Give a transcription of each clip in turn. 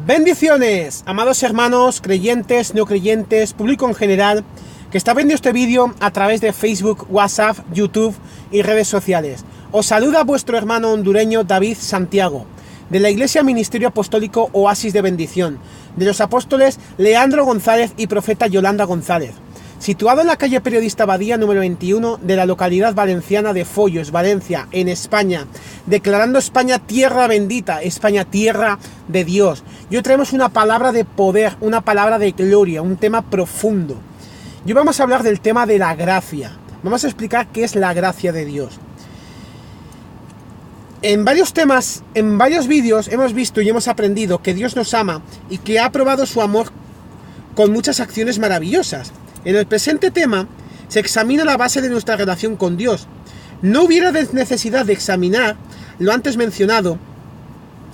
Bendiciones, amados hermanos, creyentes, no creyentes, público en general, que está viendo este vídeo a través de Facebook, WhatsApp, YouTube y redes sociales. Os saluda vuestro hermano hondureño David Santiago, de la Iglesia Ministerio Apostólico Oasis de Bendición, de los apóstoles Leandro González y profeta Yolanda González, situado en la calle Periodista Badía número 21 de la localidad valenciana de Foyos, Valencia, en España, declarando España tierra bendita, España tierra de Dios. Y hoy traemos una palabra de poder, una palabra de gloria, un tema profundo. Y hoy vamos a hablar del tema de la gracia. Vamos a explicar qué es la gracia de Dios. En varios temas, en varios vídeos hemos visto y hemos aprendido que Dios nos ama y que ha probado su amor con muchas acciones maravillosas. En el presente tema se examina la base de nuestra relación con Dios. No hubiera necesidad de examinar lo antes mencionado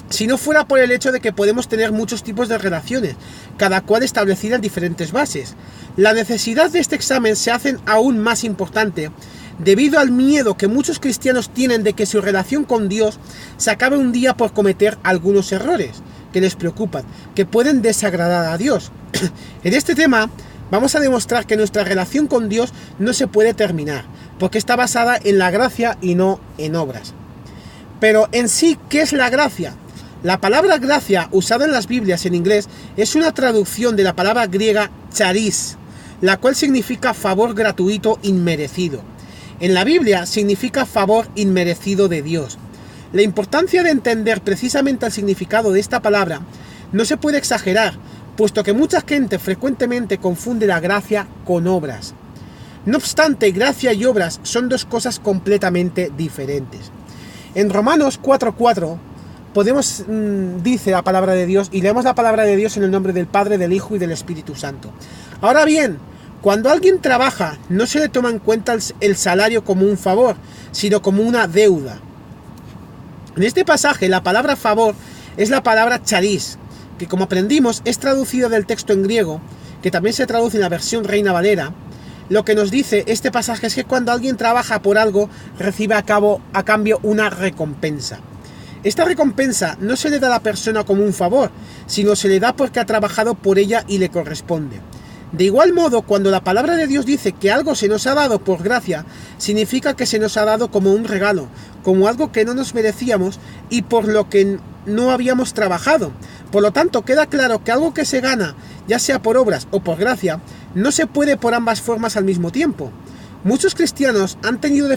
si no fuera por el hecho de que podemos tener muchos tipos de relaciones, cada cual establecida en diferentes bases. La necesidad de este examen se hace aún más importante debido al miedo que muchos cristianos tienen de que su relación con Dios se acabe un día por cometer algunos errores que les preocupan, que pueden desagradar a Dios. En este tema vamos a demostrar que nuestra relación con Dios no se puede terminar, porque está basada en la gracia y no en obras. Pero en sí, ¿qué es la gracia? La palabra gracia, usada en las Biblias en inglés, es una traducción de la palabra griega charis, la cual significa favor gratuito inmerecido. En la Biblia significa favor inmerecido de Dios. La importancia de entender precisamente el significado de esta palabra no se puede exagerar, puesto que mucha gente frecuentemente confunde la gracia con obras. No obstante, gracia y obras son dos cosas completamente diferentes. En Romanos 4:4 dice la palabra de Dios, y leemos la palabra de Dios en el nombre del Padre, del Hijo y del Espíritu Santo. Ahora bien, cuando alguien trabaja, no se le toma en cuenta el salario como un favor, sino como una deuda. En este pasaje, la palabra favor es la palabra charis, que como aprendimos es traducido del texto en griego, que también se traduce en la versión Reina Valera. Lo que nos dice este pasaje es que cuando alguien trabaja por algo, recibe a cambio una recompensa. Esta recompensa no se le da a la persona como un favor, sino se le da porque ha trabajado por ella y le corresponde. De igual modo, cuando la palabra de Dios dice que algo se nos ha dado por gracia, significa que se nos ha dado como un regalo, como algo que no nos merecíamos y por lo que no habíamos trabajado. Por lo tanto, queda claro que algo que se gana, ya sea por obras o por gracia, no se puede por ambas formas al mismo tiempo. Muchos cristianos han tenido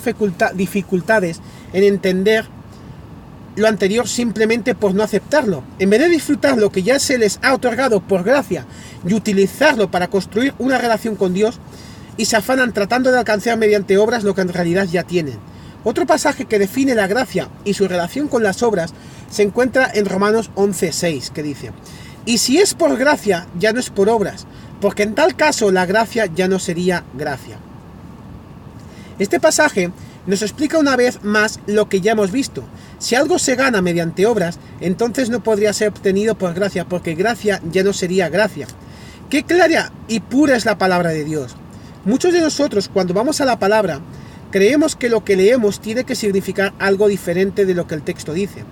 dificultades en entender lo anterior simplemente por no aceptarlo. En vez de disfrutar lo que ya se les ha otorgado por gracia y utilizarlo para construir una relación con Dios, y se afanan tratando de alcanzar mediante obras lo que en realidad ya tienen. Otro pasaje que define la gracia y su relación con las obras se encuentra en Romanos 11:6, que dice: y si es por gracia, ya no es por obras, porque en tal caso la gracia ya no sería gracia. Este pasaje nos explica una vez más lo que ya hemos visto. Si algo se gana mediante obras, entonces no podría ser obtenido por gracia, porque gracia ya no sería gracia. Qué clara y pura es la palabra de Dios. Muchos de nosotros, cuando vamos a la palabra, creemos que lo que leemos tiene que significar algo diferente de lo que el texto dice.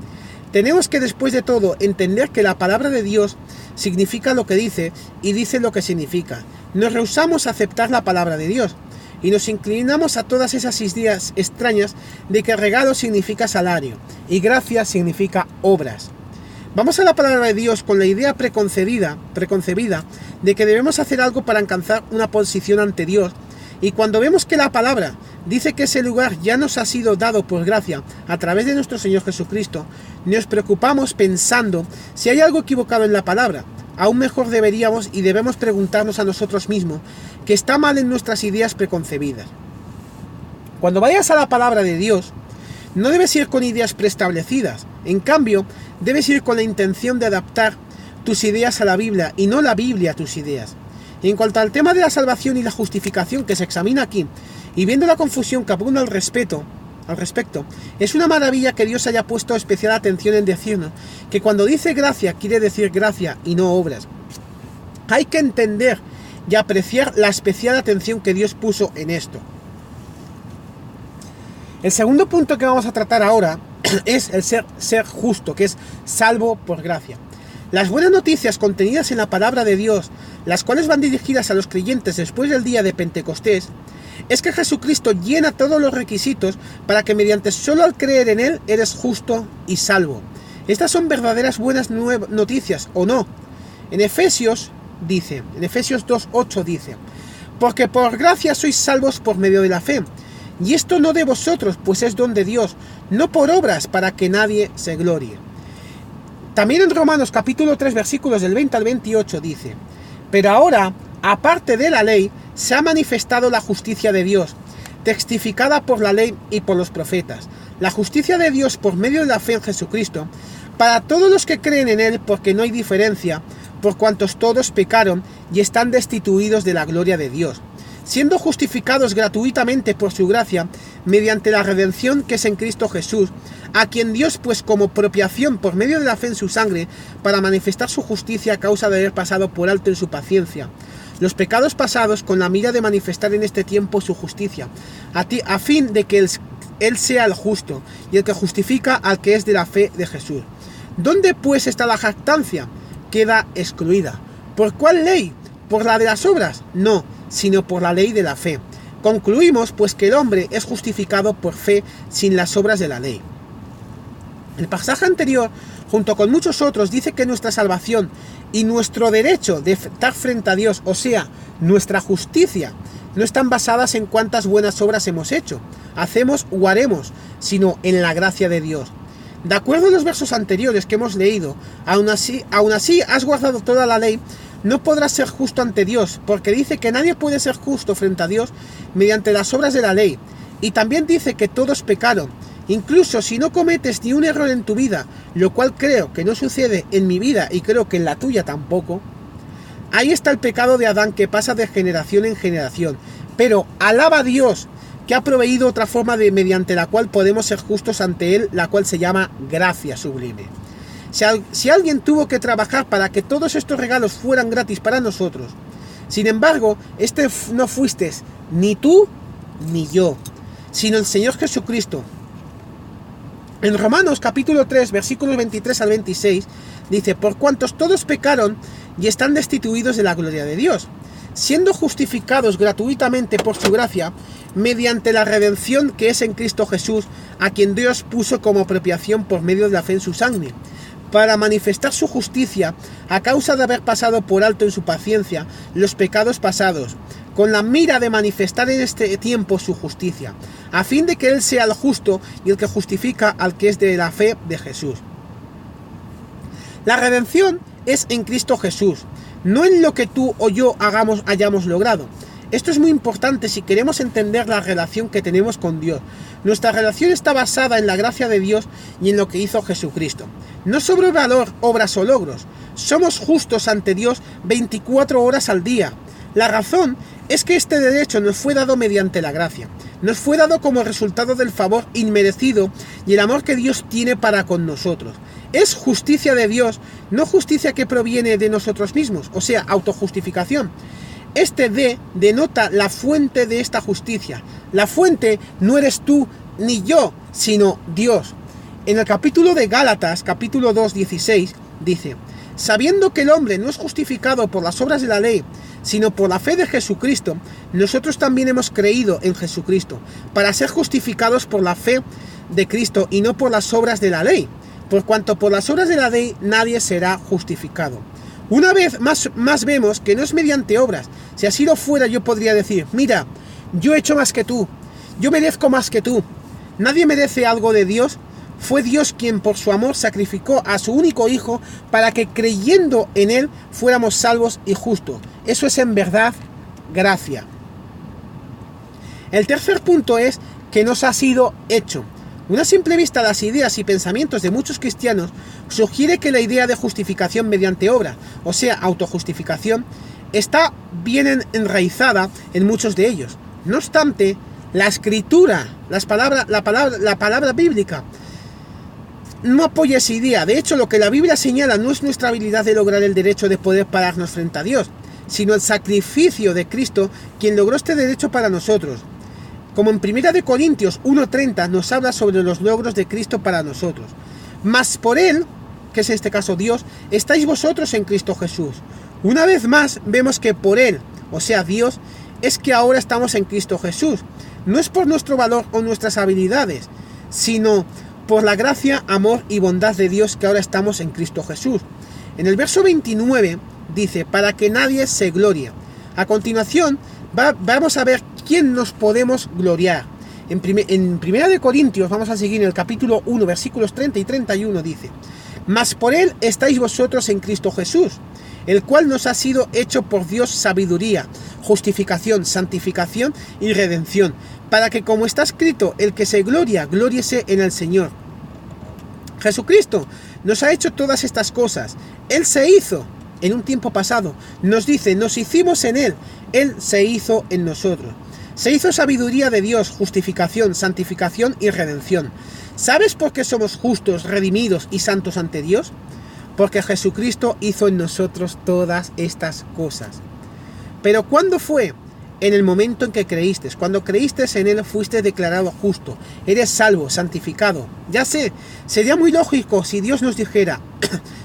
Tenemos que, después de todo, entender que la palabra de Dios significa lo que dice y dice lo que significa. Nos rehusamos a aceptar la palabra de Dios y nos inclinamos a todas esas ideas extrañas de que regalo significa salario y gracia significa obras. Vamos a la palabra de Dios con la idea preconcebida de que debemos hacer algo para alcanzar una posición ante Dios, y cuando vemos que la palabra dice que ese lugar ya nos ha sido dado por gracia a través de nuestro Señor Jesucristo, nos preocupamos pensando si hay algo equivocado en la palabra. Aún mejor deberíamos y debemos preguntarnos a nosotros mismos qué está mal en nuestras ideas preconcebidas. Cuando vayas a la palabra de Dios, no debes ir con ideas preestablecidas. En cambio, debes ir con la intención de adaptar tus ideas a la Biblia y no la Biblia a tus ideas. Y en cuanto al tema de la salvación y la justificación que se examina aquí, y viendo la confusión que abunda al respecto, es una maravilla que Dios haya puesto especial atención en decirnos que cuando dice gracia quiere decir gracia y no obras. Hay que entender y apreciar la especial atención que Dios puso en esto. El segundo punto que vamos a tratar ahora es el ser justo, que es salvo por gracia. Las buenas noticias contenidas en la palabra de Dios, las cuales van dirigidas a los creyentes después del día de Pentecostés, es que Jesucristo llena todos los requisitos para que mediante solo al creer en Él eres justo y salvo. Estas son verdaderas buenas noticias, ¿o no? En Efesios 2:8 dice: porque por gracia sois salvos por medio de la fe, y esto no de vosotros, pues es don de Dios, no por obras, para que nadie se glorie. También en Romanos capítulo 3 versículos del 20 al 28 dice: pero ahora, aparte de la ley, se ha manifestado la justicia de Dios, testificada por la ley y por los profetas, la justicia de Dios por medio de la fe en Jesucristo, para todos los que creen en Él, porque no hay diferencia, por cuantos todos pecaron y están destituidos de la gloria de Dios, siendo justificados gratuitamente por su gracia, mediante la redención que es en Cristo Jesús, a quien Dios pues como propiciación por medio de la fe en su sangre, para manifestar su justicia a causa de haber pasado por alto en su paciencia los pecados pasados, con la mira de manifestar en este tiempo su justicia, a fin de que Él sea el justo, y el que justifica al que es de la fe de Jesús. ¿Dónde pues está la jactancia? Queda excluida. ¿Por cuál ley? ¿Por la de las obras? No, sino por la ley de la fe. Concluimos pues que el hombre es justificado por fe sin las obras de la ley. El pasaje anterior, junto con muchos otros, dice que nuestra salvación y nuestro derecho de estar frente a Dios, o sea, nuestra justicia, no están basadas en cuántas buenas obras hemos hecho, hacemos o haremos, sino en la gracia de Dios. De acuerdo a los versos anteriores que hemos leído, aún así has guardado toda la ley, no podrás ser justo ante Dios, porque dice que nadie puede ser justo frente a Dios mediante las obras de la ley. Y también dice que todos pecaron. Incluso si no cometes ni un error en tu vida, lo cual creo que no sucede en mi vida y creo que en la tuya tampoco, ahí está el pecado de Adán que pasa de generación en generación. Pero alaba a Dios que ha proveído otra forma mediante la cual podemos ser justos ante Él, la cual se llama gracia sublime. Si alguien tuvo que trabajar para que todos estos regalos fueran gratis para nosotros, sin embargo, no fuiste ni tú ni yo, sino el Señor Jesucristo. En Romanos capítulo 3, versículos 23 al 26, dice: por cuantos todos pecaron y están destituidos de la gloria de Dios, siendo justificados gratuitamente por su gracia, mediante la redención que es en Cristo Jesús, a quien Dios puso como propiciación por medio de la fe en su sangre, para manifestar su justicia a causa de haber pasado por alto en su paciencia los pecados pasados, con la mira de manifestar en este tiempo su justicia, a fin de que Él sea el justo y el que justifica al que es de la fe de Jesús. La redención es en Cristo Jesús, no en lo que tú o yo hayamos logrado. Esto es muy importante si queremos entender la relación que tenemos con Dios. Nuestra relación está basada en la gracia de Dios y en lo que hizo Jesucristo. No sobre valor, obras o logros. Somos justos ante Dios 24 horas al día. La razón es que este derecho nos fue dado mediante la gracia. Nos fue dado como resultado del favor inmerecido y el amor que Dios tiene para con nosotros. Es justicia de Dios, no justicia que proviene de nosotros mismos, o sea, autojustificación. Este denota la fuente de esta justicia. La fuente no eres tú ni yo, sino Dios. En el capítulo de Gálatas, capítulo 2, 16, dice: sabiendo que el hombre no es justificado por las obras de la ley, sino por la fe de Jesucristo, nosotros también hemos creído en Jesucristo, para ser justificados por la fe de Cristo y no por las obras de la ley, por cuanto por las obras de la ley nadie será justificado. Una vez más vemos que no es mediante obras. Si así lo fuera, yo podría decir: mira, yo he hecho más que tú, yo merezco más que tú. Nadie merece algo de Dios. Fue Dios quien por su amor sacrificó a su único Hijo para que creyendo en Él fuéramos salvos y justos. Eso es en verdad gracia. El tercer punto es que nos ha sido hecho. Una simple vista a las ideas y pensamientos de muchos cristianos sugiere que la idea de justificación mediante obra, o sea, autojustificación, está bien enraizada en muchos de ellos. No obstante, la escritura, la palabra bíblica, no apoya esa idea. De hecho, lo que la Biblia señala no es nuestra habilidad de lograr el derecho de poder pararnos frente a Dios, sino el sacrificio de Cristo, quien logró este derecho para nosotros. Como en 1 Corintios 1:30 nos habla sobre los logros de Cristo para nosotros. Mas por Él, que es en este caso Dios, estáis vosotros en Cristo Jesús. Una vez más vemos que por Él, o sea Dios, es que ahora estamos en Cristo Jesús. No es por nuestro valor o nuestras habilidades, sino por la gracia, amor y bondad de Dios que ahora estamos en Cristo Jesús. En el verso 29 dice, para que nadie se glorie. A continuación vamos a ver quién nos podemos gloriar. En 1 de Corintios, vamos a seguir en el capítulo 1, versículos 30 y 31, dice, mas por Él estáis vosotros en Cristo Jesús, el cual nos ha sido hecho por Dios sabiduría, justificación, santificación y redención, para que, como está escrito, el que se gloria, glóriese en el Señor. Jesucristo nos ha hecho todas estas cosas. Él se hizo en un tiempo pasado. Nos dice, nos hicimos en Él. Él se hizo en nosotros. Se hizo sabiduría de Dios, justificación, santificación y redención. ¿Sabes por qué somos justos, redimidos y santos ante Dios? Porque Jesucristo hizo en nosotros todas estas cosas. Pero ¿cuándo fue? En el momento en que creíste. Cuando creíste en Él fuiste declarado justo. Eres salvo, santificado. Ya sé, sería muy lógico si Dios nos dijera,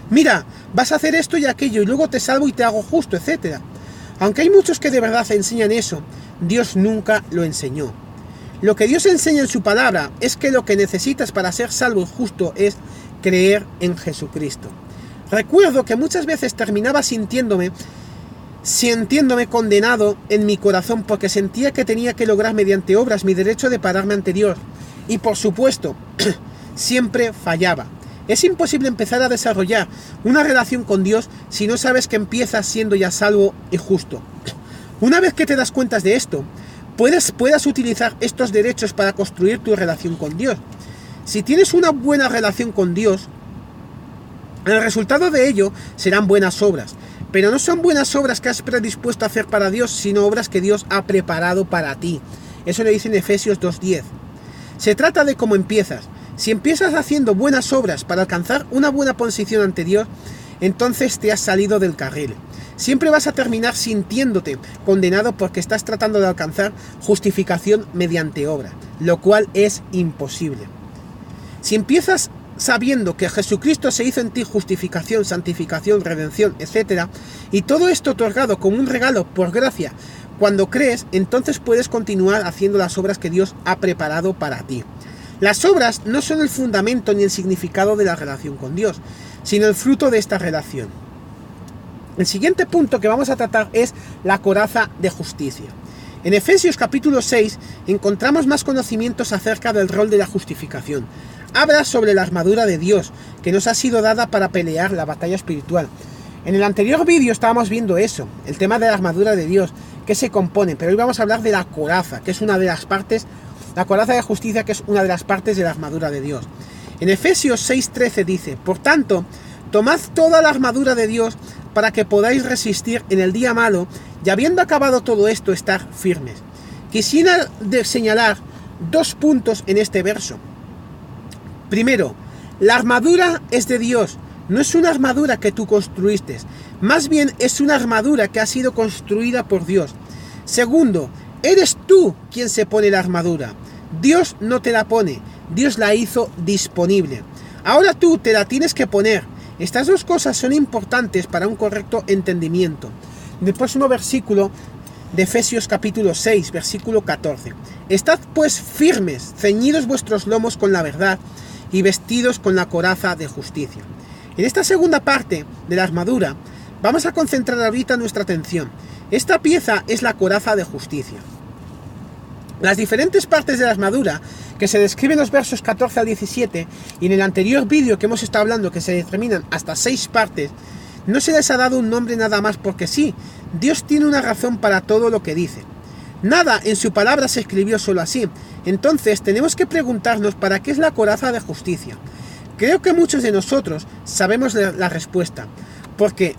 mira, vas a hacer esto y aquello y luego te salvo y te hago justo, etc. Aunque hay muchos que de verdad enseñan eso, Dios nunca lo enseñó. Lo que Dios enseña en su palabra es que lo que necesitas para ser salvo y justo es creer en Jesucristo. Recuerdo que muchas veces terminaba sintiéndome condenado en mi corazón porque sentía que tenía que lograr mediante obras mi derecho de pararme ante Dios. Y por supuesto, siempre fallaba. Es imposible empezar a desarrollar una relación con Dios si no sabes que empiezas siendo ya salvo y justo. Una vez que te das cuenta de esto, puedas utilizar estos derechos para construir tu relación con Dios. Si tienes una buena relación con Dios, el resultado de ello serán buenas obras. Pero no son buenas obras que has predispuesto a hacer para Dios, sino obras que Dios ha preparado para ti. Eso le dice en Efesios 2:10. Se trata de cómo empiezas. Si empiezas haciendo buenas obras para alcanzar una buena posición ante Dios, entonces te has salido del carril. Siempre vas a terminar sintiéndote condenado porque estás tratando de alcanzar justificación mediante obra, lo cual es imposible. Si empiezas sabiendo que Jesucristo se hizo en ti justificación, santificación, redención, etc., y todo esto otorgado como un regalo por gracia, cuando crees, entonces puedes continuar haciendo las obras que Dios ha preparado para ti. Las obras no son el fundamento ni el significado de la relación con Dios, sino el fruto de esta relación. El siguiente punto que vamos a tratar es la coraza de justicia. En Efesios capítulo 6 encontramos más conocimientos acerca del rol de la justificación. Habla sobre la armadura de Dios, que nos ha sido dada para pelear la batalla espiritual. En el anterior vídeo estábamos viendo eso, el tema de la armadura de Dios, que se compone, pero hoy vamos a hablar de la coraza, que es una de las partes, la coraza de justicia, que es una de las partes de la armadura de Dios. En Efesios 6:13 dice, por tanto, tomad toda la armadura de Dios para que podáis resistir en el día malo, y habiendo acabado todo esto, estar firmes. Quisiera señalar 2 puntos en este verso. Primero, la armadura es de Dios, no es una armadura que tú construiste, más bien es una armadura que ha sido construida por Dios. Segundo, eres tú quien se pone la armadura, Dios no te la pone, Dios la hizo disponible. Ahora tú te la tienes que poner. Estas 2 cosas son importantes para un correcto entendimiento. El próximo versículo de Efesios capítulo 6, versículo 14. Estad pues firmes, ceñidos vuestros lomos con la verdad y vestidos con la coraza de justicia. En esta segunda parte de la armadura vamos a concentrar ahorita nuestra atención. Esta pieza es la coraza de justicia. Las diferentes partes de la armadura que se describen en los versos 14 al 17 y en el anterior vídeo que hemos estado hablando, que se determinan hasta 6 partes, no se les ha dado un nombre nada más porque sí, Dios tiene una razón para todo lo que dice. Nada en su palabra se escribió solo así. Entonces tenemos que preguntarnos para qué es la coraza de justicia. Creo que muchos de nosotros sabemos la respuesta, porque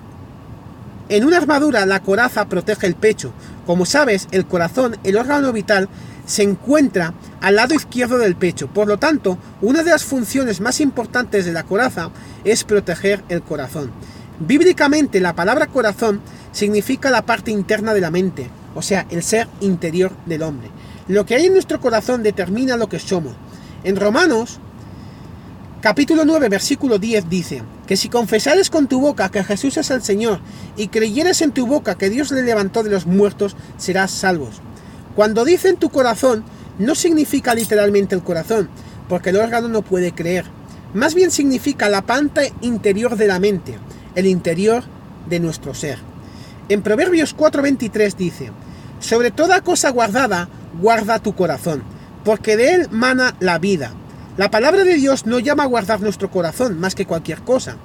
en una armadura la coraza protege el pecho. Como sabes, el corazón, el órgano vital, se encuentra al lado izquierdo del pecho. Por lo tanto, una de las funciones más importantes de la coraza es proteger el corazón. Bíblicamente, la palabra corazón significa la parte interna de la mente, o sea, el ser interior del hombre. Lo que hay en nuestro corazón determina lo que somos. En Romanos Capítulo 9, versículo 10 dice, que si confesares con tu boca que Jesús es el Señor y creyeres en tu boca que Dios le levantó de los muertos, serás salvos. Cuando dice en tu corazón, no significa literalmente el corazón, porque el órgano no puede creer. Más bien significa la parte interior de la mente, el interior de nuestro ser. En Proverbios 4:23 dice, sobre toda cosa guardada, guarda tu corazón, porque de él mana la vida. La palabra de Dios no llama a guardar nuestro corazón más que cualquier cosa.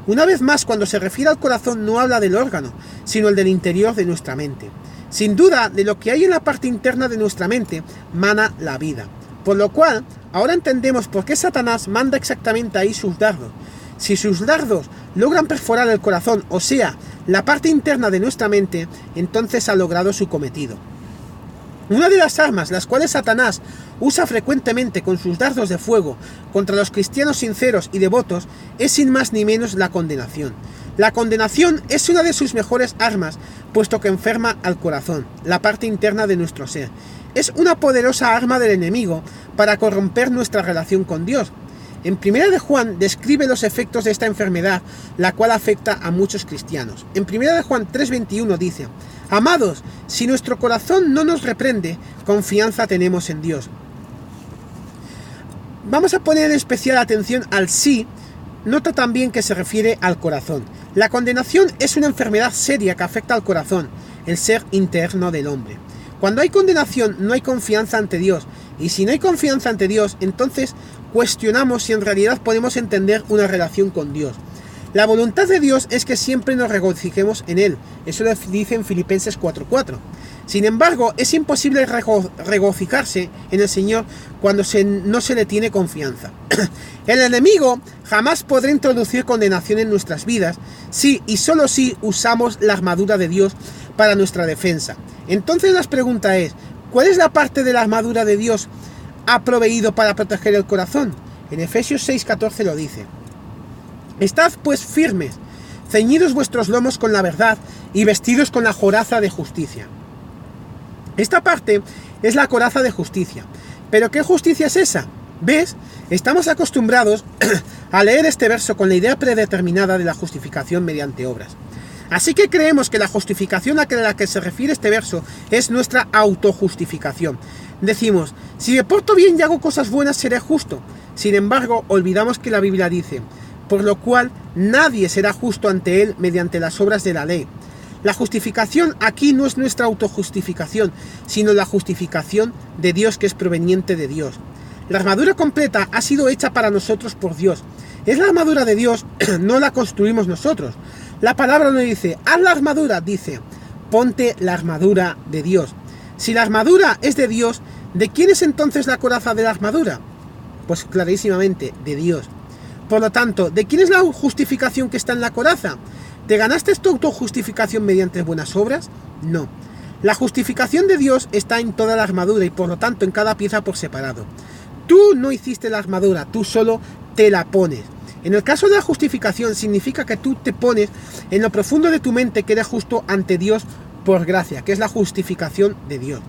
Una vez más, cuando se refiere al corazón no habla del órgano, sino el del interior de nuestra mente. Sin duda, de lo que hay en la parte interna de nuestra mente, mana la vida. Por lo cual, ahora entendemos por qué Satanás manda exactamente ahí sus dardos. Si sus dardos logran perforar el corazón, o sea, la parte interna de nuestra mente, entonces ha logrado su cometido. Una de las armas las cuales Satanás usa frecuentemente con sus dardos de fuego contra los cristianos sinceros y devotos es sin más ni menos la condenación. La condenación es una de sus mejores armas, puesto que enferma al corazón, la parte interna de nuestro ser. Es una poderosa arma del enemigo para corromper nuestra relación con Dios. En 1 de Juan describe los efectos de esta enfermedad, la cual afecta a muchos cristianos. En 1 de Juan 3:21 dice, amados, si nuestro corazón no nos reprende, confianza tenemos en Dios. Vamos a poner especial atención al sí, nota también que se refiere al corazón. La condenación es una enfermedad seria que afecta al corazón, el ser interno del hombre. Cuando hay condenación no hay confianza ante Dios, y si no hay confianza ante Dios, entonces cuestionamos si en realidad podemos entender una relación con Dios. La voluntad de Dios es que siempre nos regocijemos en Él, eso lo dice en Filipenses 4:4. Sin embargo, es imposible regocijarse en el Señor cuando no se le tiene confianza. El enemigo jamás podrá introducir condenación en nuestras vidas si y solo si usamos la armadura de Dios para nuestra defensa. Entonces la pregunta es, ¿cuál es la parte de la armadura de Dios ha proveído para proteger el corazón? En Efesios 6:14 lo dice. Estad pues firmes, ceñidos vuestros lomos con la verdad y vestidos con la coraza de justicia. Esta parte es la coraza de justicia. ¿Pero qué justicia es esa? ¿Ves? Estamos acostumbrados a leer este verso con la idea predeterminada de la justificación mediante obras. Así que creemos que la justificación a la que se refiere este verso es nuestra autojustificación. Decimos, si me porto bien y hago cosas buenas, seré justo. Sin embargo, olvidamos que la Biblia dice, por lo cual nadie será justo ante él mediante las obras de la ley. La justificación aquí no es nuestra autojustificación, sino la justificación de Dios que es proveniente de Dios. La armadura completa ha sido hecha para nosotros por Dios. Es la armadura de Dios, no la construimos nosotros. La palabra no dice, haz la armadura, dice, ponte la armadura de Dios. Si la armadura es de Dios, ¿de quién es entonces la coraza de la armadura? Pues clarísimamente, de Dios. Por lo tanto, ¿de quién es la justificación que está en la coraza? ¿Te ganaste tu autojustificación mediante buenas obras? No. La justificación de Dios está en toda la armadura y por lo tanto en cada pieza por separado. Tú no hiciste la armadura, tú solo te la pones. En el caso de la justificación significa que tú te pones en lo profundo de tu mente que eres justo ante Dios por gracia, que es la justificación de Dios.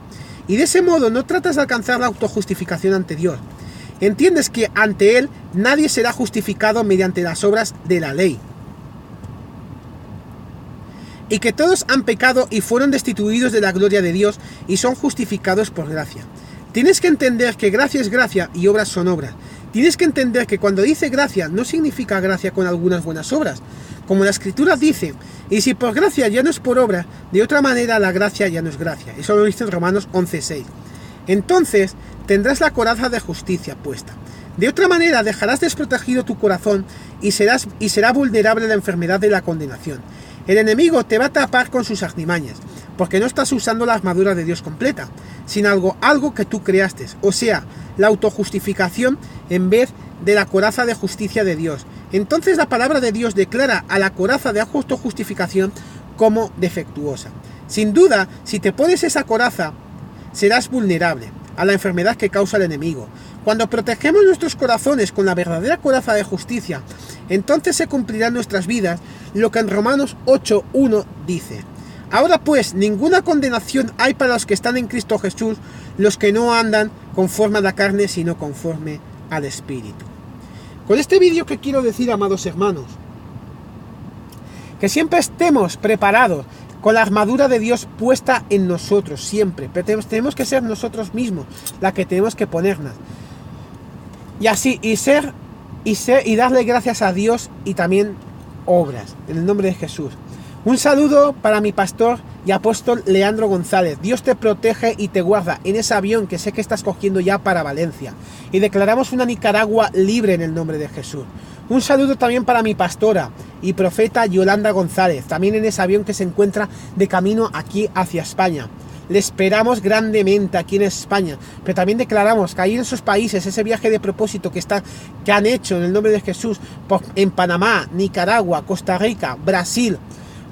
Y de ese modo no tratas de alcanzar la autojustificación ante Dios. Entiendes que ante Él nadie será justificado mediante las obras de la ley. Y que todos han pecado y fueron destituidos de la gloria de Dios y son justificados por gracia. Tienes que entender que gracia es gracia y obras son obras. Tienes que entender que cuando dice gracia no significa gracia con algunas buenas obras. Como la Escritura dice, y si por gracia ya no es por obra, de otra manera la gracia ya no es gracia. Eso lo dice en Romanos 11:6. Entonces tendrás la coraza de justicia puesta. De otra manera dejarás desprotegido tu corazón y será vulnerable a la enfermedad de la condenación. El enemigo te va a tapar con sus artimañas, porque no estás usando la armadura de Dios completa, sino algo que tú creaste, o sea, la autojustificación en vez de la coraza de justicia de Dios. Entonces la palabra de Dios declara a la coraza de autojustificación como defectuosa. Sin duda, si te pones esa coraza, serás vulnerable a la enfermedad que causa el enemigo. Cuando protegemos nuestros corazones con la verdadera coraza de justicia, entonces se cumplirá en nuestras vidas lo que en Romanos 8:1 dice. Ahora pues, ninguna condenación hay para los que están en Cristo Jesús, los que no andan conforme a la carne, sino conforme al Espíritu. Con este vídeo, ¿qué quiero decir, amados hermanos? Que siempre estemos preparados, con la armadura de Dios puesta en nosotros, siempre. Pero tenemos que ser nosotros mismos la que tenemos que ponernos. Y así, y darle gracias a Dios y también obras, en el nombre de Jesús. Un saludo para mi pastor y apóstol Leandro González. Dios te protege y te guarda en ese avión que sé que estás cogiendo ya para Valencia. Y declaramos una Nicaragua libre en el nombre de Jesús. Un saludo también para mi pastora y profeta Yolanda González, también en ese avión que se encuentra de camino aquí hacia España. Le esperamos grandemente aquí en España, pero también declaramos que ahí en esos países, ese viaje de propósito que han hecho en el nombre de Jesús, en Panamá, Nicaragua, Costa Rica, Brasil,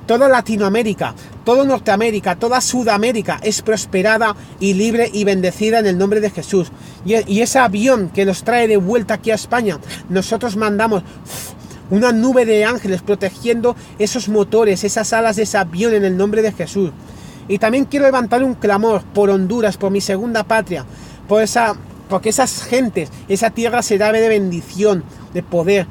toda Latinoamérica, toda Norteamérica, toda Sudamérica es prosperada y libre y bendecida en el nombre de Jesús. Y ese avión que los trae de vuelta aquí a España, nosotros mandamos una nube de ángeles protegiendo esos motores, esas alas de ese avión en el nombre de Jesús. Y también quiero levantar un clamor por Honduras, por mi segunda patria, porque esas gentes, esa tierra será de bendición, de poder.